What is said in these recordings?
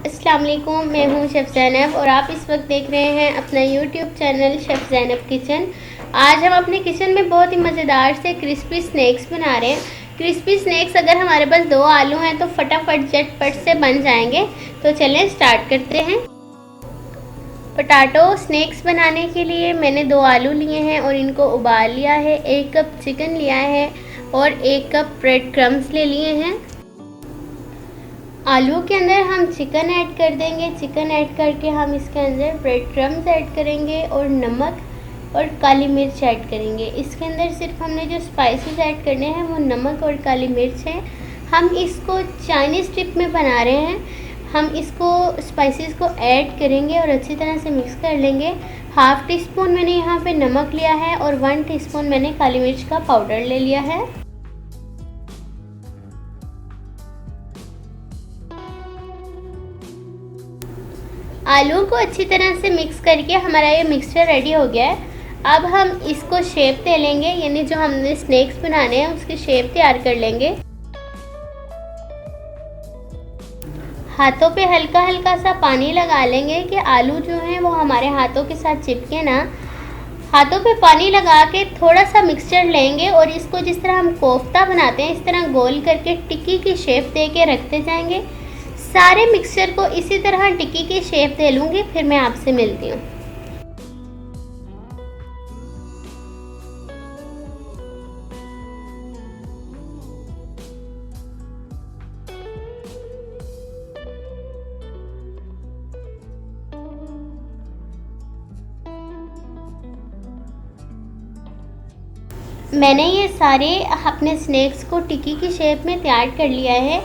अस्सलाम वालेकुम, मैं हूं शेफ़ ज़ैनब और आप इस वक्त देख रहे हैं अपना YouTube channel chef Zainab kitchen. आज हम अपने किचन में बहुत ही मज़ेदार से क्रिस्पी स्नैक्स बना रहे हैं। क्रिस्पी स्नैक्स अगर हमारे पास 2 आलू हैं तो फटाफट झटपट से बन जाएंगे। तो चलें स्टार्ट करते हैं। पोटैटो स्नैक्स बनाने के लिए मैंने 2 आलू लिए हैं और इनको उबाल लिया है। 1 कप चिकन लिया है और 1 कप ब्रेड क्रम्स ले लिए हैं। आलू के अंदर हम चिकन ऐड कर देंगे। चिकन ऐड करके हम इसके अंदर ब्रेड क्रम्स ऐड करेंगे और नमक और काली मिर्च ऐड करेंगे। इसके अंदर सिर्फ हमने जो स्पाइसेस ऐड करने हैं वो नमक और काली मिर्च है। हम इसको चाइनीज़ टिप में बना रहे हैं। हम इसको स्पाइसेस को ऐड करेंगे और अच्छी तरह से मिक्स कर लेंगे। हाफ़ टी स्पून मैंने यहाँ पे नमक लिया है और 1 टीस्पून मैंने काली मिर्च का पाउडर ले लिया है। आलू को अच्छी तरह से मिक्स करके हमारा ये मिक्सचर रेडी हो गया है। अब हम इसको शेप दे लेंगे, यानी जो हमने स्नैक्स बनाने हैं उसकी शेप तैयार कर लेंगे। हाथों पे हल्का हल्का सा पानी लगा लेंगे कि आलू जो हैं वो हमारे हाथों के साथ चिपके ना। हाथों पे पानी लगा के थोड़ा सा मिक्सचर लेंगे और इसको जिस तरह हम कोफ्ता बनाते हैं इस तरह गोल करके टिक्की की शेप दे के रखते जाएंगे। सारे मिक्सचर को इसी तरह टिक्की की शेप दे लूँगी, फिर मैं आपसे मिलती हूँ। मैंने ये सारे अपने स्नैक्स को टिक्की की शेप में तैयार कर लिया है।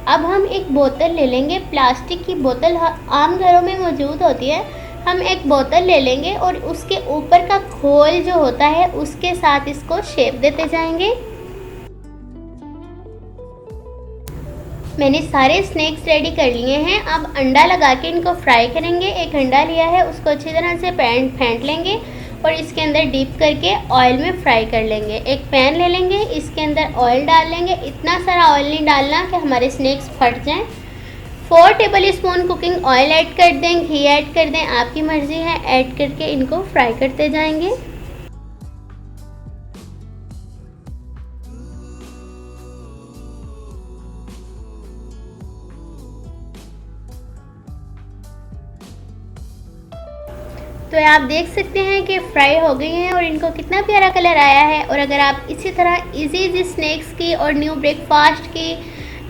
अब हम एक बोतल ले लेंगे। प्लास्टिक की बोतल आम घरों में मौजूद होती है। हम एक बोतल ले लेंगे और उसके ऊपर का खोल जो होता है उसके साथ इसको शेप देते जाएंगे। मैंने सारे स्नैक्स रेडी कर लिए हैं। अब अंडा लगा के इनको फ्राई करेंगे। एक अंडा लिया है, उसको अच्छी तरह से फेंट लेंगे और इसके अंदर डीप करके ऑयल में फ्राई कर लेंगे। एक पैन ले लेंगे, इसके अंदर ऑयल डाल लेंगे। इतना सारा ऑयल नहीं डालना कि हमारे स्नैक्स फट जाएं। 4 table spoon cooking oil add कर दें, घी ऐड कर दें, आपकी मर्ज़ी है। ऐड करके इनको फ्राई करते जाएंगे। तो आप देख सकते हैं कि फ्राई हो गई हैं और इनको कितना प्यारा कलर आया है। और अगर आप इसी तरह इजी स्नैक्स की और न्यू ब्रेकफास्ट की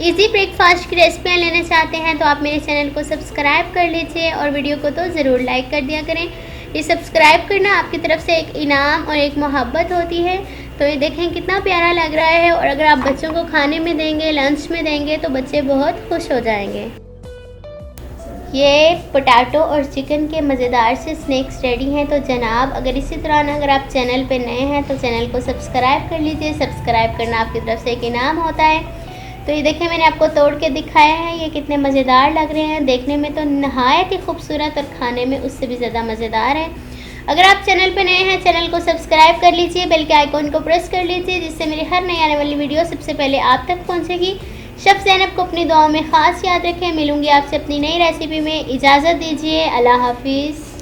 इजी ब्रेकफास्ट की रेसिपियाँ लेना चाहते हैं तो आप मेरे चैनल को सब्सक्राइब कर लीजिए और वीडियो को तो ज़रूर लाइक कर दिया करें। ये सब्सक्राइब करना आपकी तरफ से एक इनाम और एक मोहब्बत होती है। तो ये देखें कितना प्यारा लग रहा है और अगर आप बच्चों को खाने में देंगे, लंच में देंगे तो बच्चे बहुत खुश हो जाएंगे। ये पोटैटो और चिकन के मज़ेदार से स्नैक्स रेडी हैं। तो जनाब अगर इसी तरह अगर आप चैनल पे नए हैं तो चैनल को सब्सक्राइब कर लीजिए। सब्सक्राइब करना आपकी तरफ से एक इनाम होता है। तो ये देखें मैंने आपको तोड़ के दिखाया है। ये कितने मज़ेदार लग रहे हैं, देखने में तो नहायत ही खूबसूरत और खाने में उससे भी ज़्यादा मज़ेदार है। अगर आप चैनल पे नए हैं चैनल को सब्सक्राइब कर लीजिए, बेल के आइकॉन को प्रेस कर लीजिए जिससे मेरी हर नई आने वाली वीडियो सबसे पहले आप तक पहुँचेगी। शेफ़ ज़ैनब को अपनी दुआओं में ख़ास याद रखें। मिलूंगी आपसे अपनी नई रेसिपी में। इजाज़त दीजिए। अल्लाह हाफिज़।